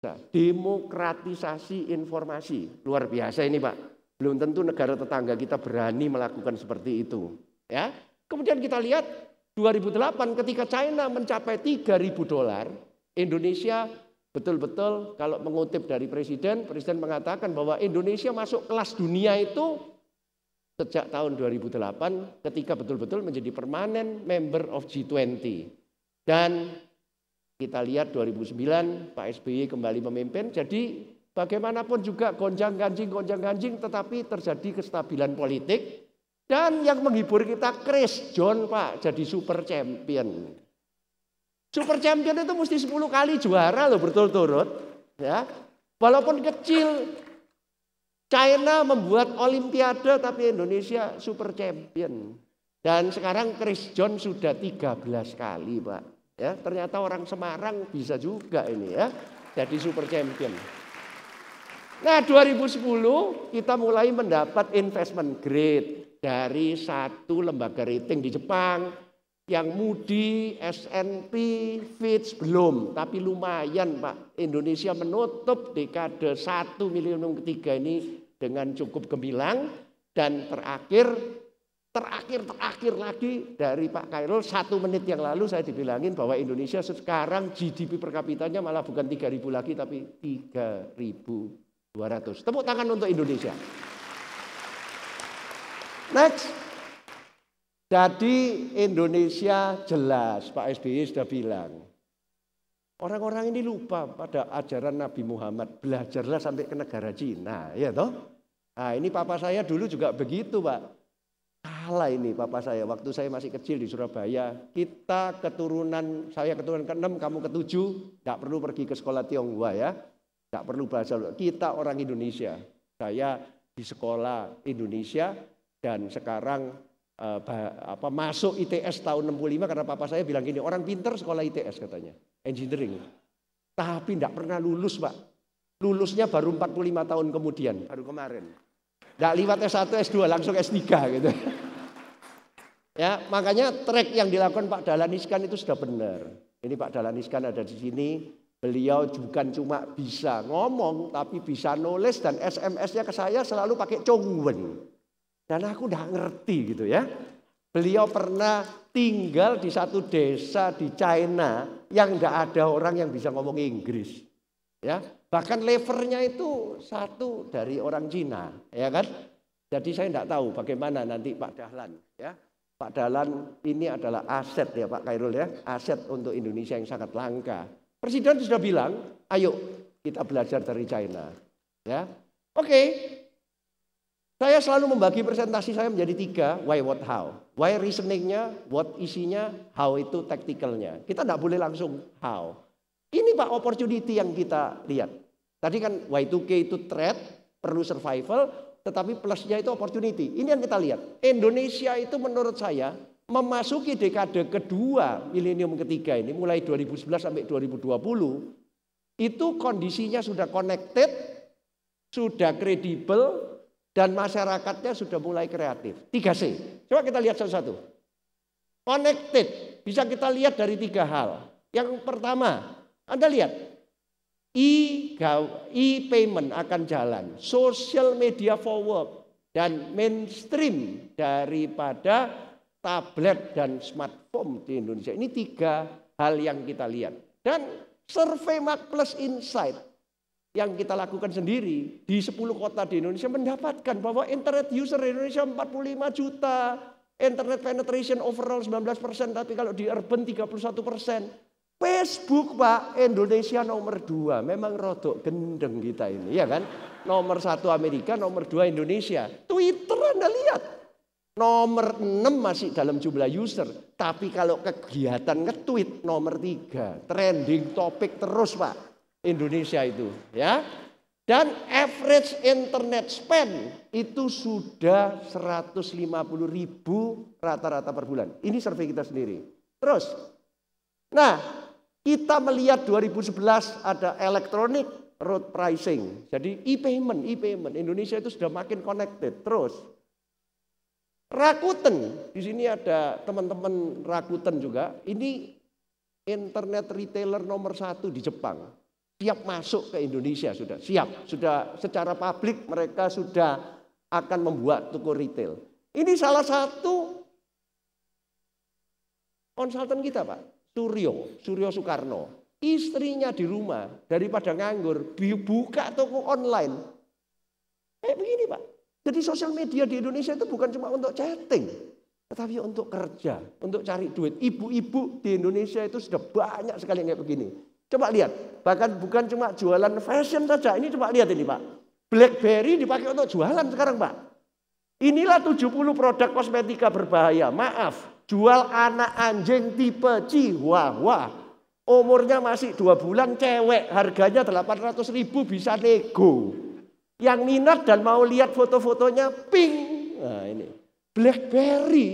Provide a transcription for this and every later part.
Demokratisasi informasi. Luar biasa ini Pak. Belum tentu negara tetangga kita berani melakukan seperti itu. Ya. Kemudian kita lihat 2008 ketika China mencapai $3.000, Indonesia betul-betul kalau mengutip dari Presiden mengatakan bahwa Indonesia masuk kelas dunia itu sejak tahun 2008 ketika betul-betul menjadi permanent member of G20. Dan kita lihat 2009 Pak SBY kembali memimpin, jadi bagaimanapun juga gonjang-ganjing tetapi terjadi kestabilan politik. Dan yang menghibur kita Chris John Pak jadi super champion. Super champion itu mesti 10 kali juara loh berturut-turut. Ya. Walaupun kecil, China membuat olimpiade tapi Indonesia super champion. Dan sekarang Chris John sudah 13 kali Pak. Ya, ternyata orang Semarang bisa juga ini ya jadi super champion. Nah 2010 kita mulai mendapat investment grade dari satu lembaga rating di Jepang yang Moody, S&P, Fitch belum, tapi lumayan Pak. Indonesia menutup dekade 1 milenium ketiga ini dengan cukup gemilang. Dan terakhir lagi dari Pak Khairul 1 menit yang lalu saya dibilangin bahwa Indonesia sekarang GDP per kapitanya malah bukan 3.000 lagi tapi 3.200. Tepuk tangan untuk Indonesia. Next. Jadi Indonesia jelas Pak SBY sudah bilang. Orang-orang ini lupa pada ajaran Nabi Muhammad. Belajarlah sampai ke negara Cina. Ya toh? Nah ini papa saya dulu juga begitu Pak. Salah ini papa saya. Waktu saya masih kecil di Surabaya. Kita keturunan, saya keturunan ke-6, kamu ke-7. Tidak perlu pergi ke sekolah Tionghoa ya. Tidak perlu bahasa. Kita orang Indonesia. Saya di sekolah Indonesia. Dan sekarang masuk ITS tahun 65 karena papa saya bilang gini, orang pinter sekolah ITS katanya, engineering. Tapi tidak pernah lulus Pak. Lulusnya baru 45 tahun kemudian, baru kemarin. Tidak liwat S1, S2, langsung S3 gitu. Ya, makanya track yang dilakukan Pak Dahlan Iskan itu sudah benar. Ini Pak Dahlan Iskan ada di sini. Beliau bukan cuma bisa ngomong, tapi bisa nulis dan SMS-nya ke saya selalu pakai Chongwen. Dan aku udah ngerti gitu ya. Beliau pernah tinggal di satu desa di China yang enggak ada orang yang bisa ngomong Inggris. Ya, bahkan levernya itu satu dari orang Cina, ya kan? Jadi saya enggak tahu bagaimana nanti Pak Dahlan, ya. Pak Dahlan ini adalah aset ya Pak Khairul ya, aset untuk Indonesia yang sangat langka. Presiden sudah bilang, ayo kita belajar dari China. Ya, oke. Saya selalu membagi presentasi saya menjadi 3, why, what, how. Why reasoningnya, what isinya, how itu tacticalnya. Kita tidak boleh langsung how. Ini Pak opportunity yang kita lihat. Tadi kan Y2K itu threat, perlu survival, tetapi plusnya itu opportunity. Ini yang kita lihat. Indonesia itu menurut saya memasuki dekade kedua milenium ketiga ini, mulai 2011 sampai 2020, itu kondisinya sudah connected, sudah kredibel, dan masyarakatnya sudah mulai kreatif. 3C. Coba kita lihat satu-satu. Connected. Bisa kita lihat dari 3 hal. Yang pertama, Anda lihat. E-payment akan jalan. Social media forward. Dan mainstream daripada tablet dan smartphone di Indonesia. Ini 3 hal yang kita lihat. Dan survei Marketplace Insight yang kita lakukan sendiri di 10 kota di Indonesia mendapatkan bahwa internet user di Indonesia 45 juta, internet penetration overall 19%, tapi kalau di urban 31%. Facebook Pak, Indonesia nomor 2, memang rodok gendeng kita ini, ya kan? Nomor 1 Amerika, nomor 2 Indonesia. Twitter Anda lihat, nomor 6 masih dalam jumlah user, tapi kalau kegiatan nge-tweet nomor 3, trending topik terus Pak. Indonesia itu ya. Dan average internet spend itu sudah 150.000 rata-rata per bulan. Ini survei kita sendiri. Terus, nah kita melihat 2011 ada electronic road pricing. Jadi e-payment Indonesia itu sudah makin connected. Terus Rakuten, di sini ada teman-teman Rakuten juga. Ini internet retailer nomor 1 di Jepang. siap masuk ke Indonesia, sudah siap. Sudah secara publik mereka sudah akan membuat toko retail. Ini salah satu konsultan kita Pak, Suryo Soekarno. Istrinya di rumah, daripada nganggur, buka toko online. Kayak begini Pak. Jadi sosial media di Indonesia itu bukan cuma untuk chatting, tetapi untuk kerja, untuk cari duit. Ibu-ibu di Indonesia itu sudah banyak sekali yang kayak begini. Coba lihat, bahkan bukan cuma jualan fashion saja. Ini coba lihat ini Pak. BlackBerry dipakai untuk jualan sekarang Pak. Inilah 70 produk kosmetika berbahaya. Maaf, jual anak anjing tipe Chihuahua. Umurnya masih 2 bulan, cewek, harganya 800.000, bisa nego. Yang minat dan mau lihat foto-fotonya, ping. Nah ini, BlackBerry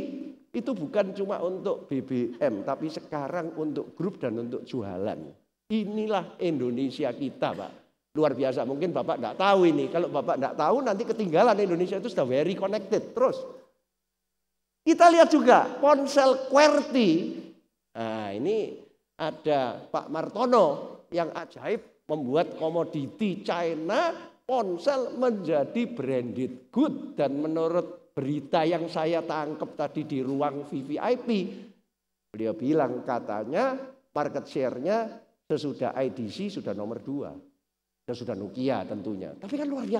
itu bukan cuma untuk BBM, tapi sekarang untuk grup dan untuk jualan. Inilah Indonesia kita Pak. Luar biasa, mungkin Bapak enggak tahu ini. Kalau Bapak enggak tahu, nanti ketinggalan. Indonesia itu sudah very connected. Terus, kita lihat juga ponsel QWERTY. Nah ini, ada Pak Martono yang ajaib membuat komoditi China ponsel menjadi branded good, dan menurut berita yang saya tangkap tadi di ruang VVIP, beliau bilang katanya market share-nya sesudah IDC sudah nomor 2, sesudah Nokia tentunya. Tapi kan luar biasa.